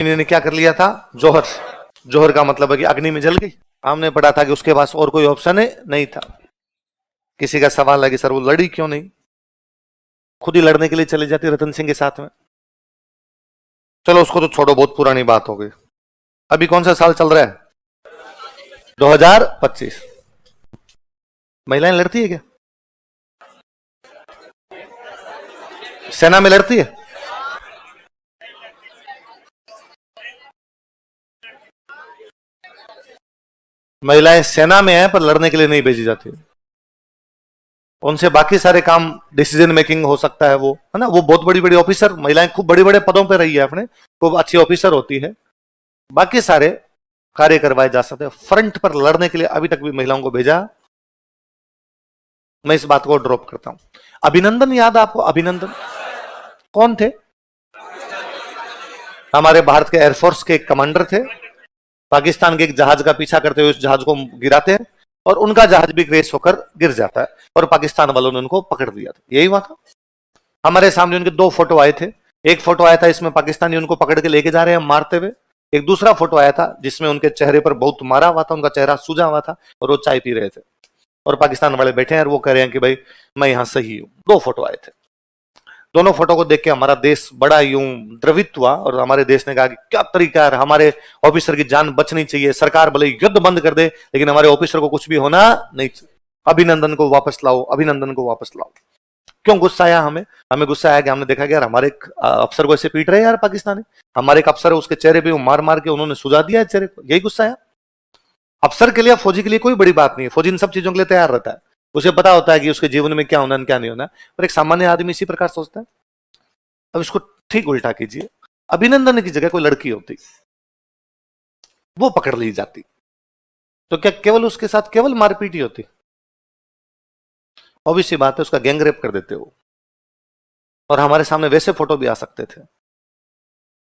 इन्होंने क्या कर लिया था, जोहर। जोहर का मतलब है कि अग्नि में जल गई। हमने पढ़ा था कि उसके पास और कोई ऑप्शन नहीं था। किसी का सवाल है कि सर वो लड़ी क्यों नहीं, खुद ही लड़ने के लिए चले जाती रतन सिंह के साथ में। चलो उसको तो छोड़ो, बहुत पुरानी बात हो गई। अभी कौन सा साल चल रहा है, 2025। महिलाएं लड़ती है क्या, सेना में लड़ती है? महिलाएं सेना में है पर लड़ने के लिए नहीं भेजी जाती। उनसे बाकी सारे काम, डिसीजन मेकिंग हो सकता है, वो है ना, वो बहुत बड़ी बड़ी ऑफिसर, महिलाएं खूब बड़े बड़े पदों पर रही है अपने, खूब अच्छी ऑफिसर होती है। बाकी सारे कार्य करवाए जा सकते हैं, फ्रंट पर लड़ने के लिए अभी तक भी महिलाओं को भेजा, मैं इस बात को ड्रॉप करता हूं। अभिनंदन याद है आपको? अभिनंदन कौन थे? हमारे भारत के एयरफोर्स के कमांडर थे। पाकिस्तान के एक जहाज का पीछा करते हुए उस जहाज को गिराते हैं और उनका जहाज भी क्रेश होकर गिर जाता है और पाकिस्तान वालों ने उनको पकड़ लिया था। यही हुआ था। हमारे सामने उनके दो फोटो आए थे। एक फोटो आया था इसमें पाकिस्तानी उनको पकड़ के लेके जा रहे हैं मारते हुए। एक दूसरा फोटो आया था जिसमें उनके चेहरे पर बहुत मारा हुआ था, उनका चेहरा सूजा हुआ था और वो चाय पी रहे थे और पाकिस्तान वाले बैठे हैं और वो कह रहे हैं कि भाई मैं यहां सही हूं। दो फोटो आए थे। दोनों फोटो को देख के हमारा देश बड़ा यूं द्रवित हुआ और हमारे देश ने कहा कि क्या तरीका है, हमारे ऑफिसर की जान बचनी चाहिए, सरकार भले युद्ध बंद कर दे लेकिन हमारे ऑफिसर को कुछ भी होना नहीं चाहिए। अभिनंदन को वापस लाओ, अभिनंदन को वापस लाओ। क्यों गुस्सा आया हमें? हमें गुस्सा आया कि हमने देखा कि यार हमारे एक अफसर को ऐसे पीट रहे हैं यार पाकिस्तानी। हमारे एक अफसर है, उसके चेहरे पे मार मार के उन्होंने सुझा दिया है चेहरे को, यही गुस्सा आया। अफसर के लिए, फौजी के लिए कोई बड़ी बात नहीं है, फौजी इन सब चीजों के लिए तैयार रहता है, उसे पता होता है कि उसके जीवन में क्या होना है क्या नहीं होना। पर एक सामान्य आदमी इसी प्रकार सोचता है। अब इसको ठीक उल्टा कीजिए, अभिनंदन की जगह कोई लड़की होती, वो पकड़ ली जाती, तो क्या केवल उसके साथ केवल मारपीट ही होती? ऑब्वियस सी बात है, उसका गैंग रेप कर देते वो, और हमारे सामने वैसे फोटो भी आ सकते थे।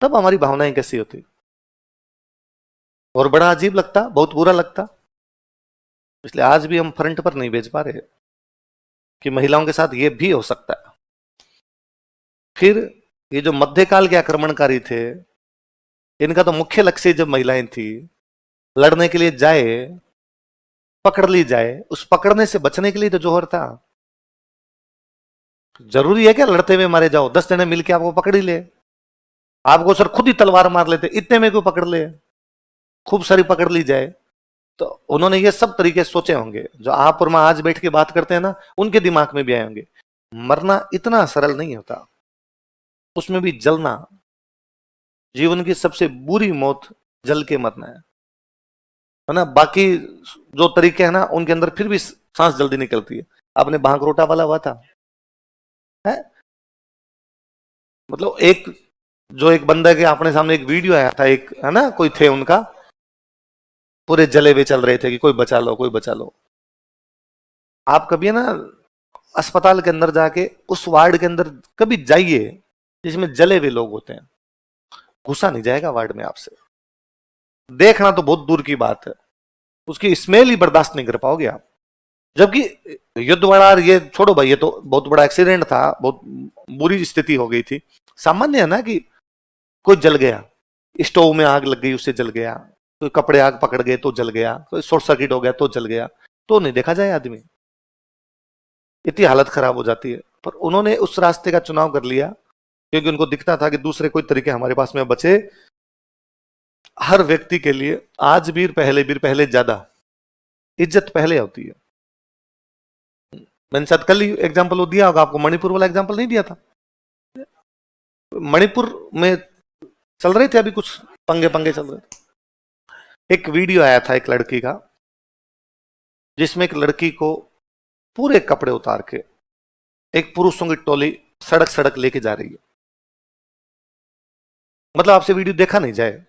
तब हमारी भावनाएं कैसी होती? और बड़ा अजीब लगता, बहुत बुरा लगता। इसलिए आज भी हम फ्रंट पर नहीं भेज पा रहे कि महिलाओं के साथ ये भी हो सकता है। फिर ये जो मध्यकाल के आक्रमणकारी थे, इनका तो मुख्य लक्ष्य जब महिलाएं थी, लड़ने के लिए जाए, पकड़ ली जाए, उस पकड़ने से बचने के लिए तो जोहर था। जरूरी है क्या लड़ते हुए मारे जाओ? 10 जने मिलके आपको पकड़ ही ले, आपको सर खुद ही तलवार मार लेते, इतने में क्यों पकड़ ले, खूब सारी पकड़ ली जाए। तो उन्होंने ये सब तरीके सोचे होंगे जो आप और मैं आज बैठ के बात करते हैं ना, उनके दिमाग में भी आए होंगे। मरना इतना सरल नहीं होता, उसमें भी जलना, जीवन की सबसे बुरी मौत जल के मरना है ना। बाकी जो तरीके हैं ना उनके अंदर फिर भी सांस जल्दी निकलती है। आपने भांगरोटा वाला हुआ था है? मतलब एक जो एक बंदा के अपने सामने एक वीडियो आया था, एक है ना, कोई थे उनका, पूरे जले हुए चल रहे थे कि कोई बचा लो कोई बचा लो। आप कभी ना अस्पताल के अंदर जाके उस वार्ड के अंदर कभी जाइए जिसमें जले हुए लोग होते हैं, घुसा नहीं जाएगा वार्ड में आपसे, देखना तो बहुत दूर की बात है, उसकी स्मेल ही बर्दाश्त नहीं कर पाओगे आप। जबकि युद्ध वाला, ये छोड़ो भाई, ये तो बहुत बड़ा एक्सीडेंट था, बहुत बुरी स्थिति हो गई थी। सामान्य है ना कि कोई जल गया, स्टोव में आग लग गई उससे जल गया, कोई कपड़े आग पकड़ गए तो जल गया, कोई शॉर्ट सर्किट हो गया तो जल गया, तो नहीं देखा जाए आदमी, इतनी हालत खराब हो जाती है। पर उन्होंने उस रास्ते का चुनाव कर लिया क्योंकि उनको दिखता था कि दूसरे कोई तरीके हमारे पास में बचे। हर व्यक्ति के लिए आज भी पहले ज्यादा इज्जत पहले होती है। मैंने शायद कल ही एग्जाम्पल वो दिया होगा आपको, मणिपुर वाला एग्जाम्पल नहीं दिया था? मणिपुर में चल रहे थे अभी कुछ पंगे पंगे चल रहे थे। एक वीडियो आया था एक लड़की का, जिसमें एक लड़की को पूरे कपड़े उतार के एक पुरुषों की टोली सड़क सड़क लेके जा रही है। मतलब आपसे वीडियो देखा नहीं जाए,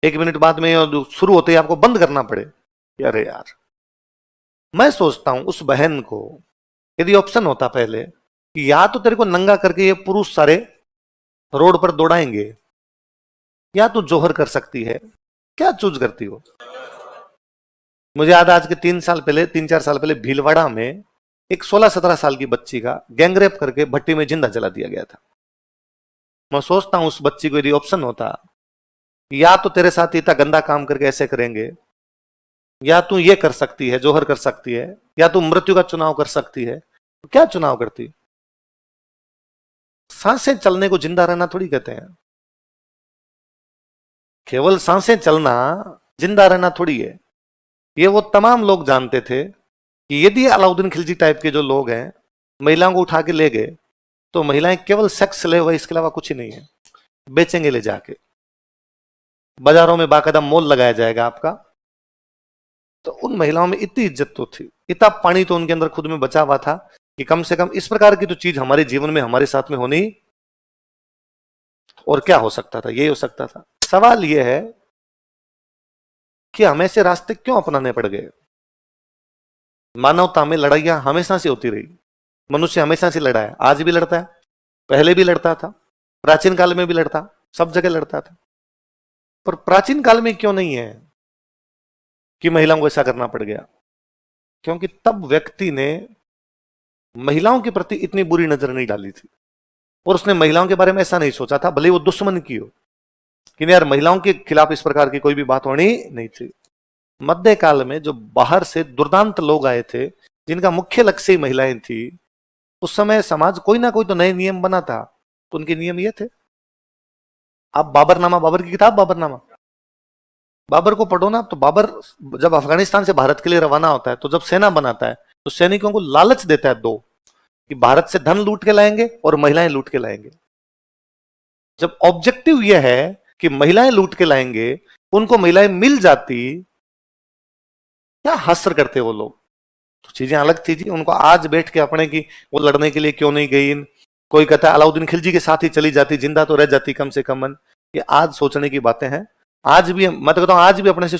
1 मिनट बाद में शुरू होते ही आपको बंद करना पड़े। अरे यार, मैं सोचता हूं उस बहन को यदि ऑप्शन होता पहले कि या तो तेरे को नंगा करके ये पुरुष सारे रोड पर दौड़ाएंगे या तू जोहर कर सकती है, क्या चूज करती हो? मुझे याद आज के 3-4 साल पहले भीलवाड़ा में एक 16-17 साल की बच्ची का गैंगरेप करके भट्टी में जिंदा जला दिया गया था। मैं सोचता हूं उस बच्ची को यदि ऑप्शन होता या तो तेरे साथ इतना गंदा काम करके ऐसे करेंगे, या तू ये कर सकती है, जोहर कर सकती है, या तू मृत्यु का चुनाव कर सकती है। तो क्या चुनाव करती? सांसें चलने को जिंदा रहना थोड़ी कहते हैं। केवल सांसें चलना जिंदा रहना थोड़ी है। ये वो तमाम लोग जानते थे कि यदि अलाउद्दीन खिलजी टाइप के जो लोग हैं महिलाओं को उठा के ले गए, तो महिलाएं केवल सेक्स ले हुए, इसके अलावा कुछ ही नहीं है। बेचेंगे ले जाके, बाजारों में बाकायदा मोल लगाया जाएगा आपका। तो उन महिलाओं में इतनी इज्जत तो थी, इतना पानी तो उनके अंदर खुद में बचा हुआ था कि कम से कम इस प्रकार की तो चीज हमारे जीवन में हमारे साथ में होनी। और क्या हो सकता था? यही हो सकता था। सवाल यह है कि हमें से रास्ते क्यों अपनाने पड़ गए? मानवता में लड़ाइयां हमेशा से होती रही, मनुष्य हमेशा से लड़ा है, आज भी लड़ता है, पहले भी लड़ता था, प्राचीन काल में भी लड़ता, सब जगह लड़ता था। पर प्राचीन काल में क्यों नहीं है कि महिलाओं को ऐसा करना पड़ गया? क्योंकि तब व्यक्ति ने महिलाओं के प्रति इतनी बुरी नजर नहीं डाली थी, और उसने महिलाओं के बारे में ऐसा नहीं सोचा था, भले वो दुश्मन की हो, कि यार महिलाओं के खिलाफ इस प्रकार की कोई भी बात होनी नहीं थी। मध्यकाल में जो बाहर से दुर्दांत लोग आए थे, जिनका मुख्य लक्ष्य ही महिलाएं थी, उस समय समाज कोई ना कोई तो नए नियम बना था। तो उनके नियम ये थे, आप बाबरनामा, बाबर की किताब बाबरनामा, बाबर को पढ़ो ना, तो बाबर जब अफगानिस्तान से भारत के लिए रवाना होता है, तो जब सेना बनाता है तो सैनिकों को लालच देता है दो, कि भारत से धन लूट के लाएंगे और महिलाएं लूट के लाएंगे। जब ऑब्जेक्टिव यह है कि महिलाएं लूट के लाएंगे, उनको महिलाएं मिल जाती, क्या हसर करते वो लोग। तो चीजें अलग थी जी। उनको आज बैठ के अपने की वो लड़ने के लिए क्यों नहीं गई, कोई कहता है अलाउद्दीन खिलजी के साथ ही चली जाती, जिंदा तो रह जाती कम से कम। ये आज सोचने की बातें हैं। आज भी मैं तो कहता हूं, आज भी अपने से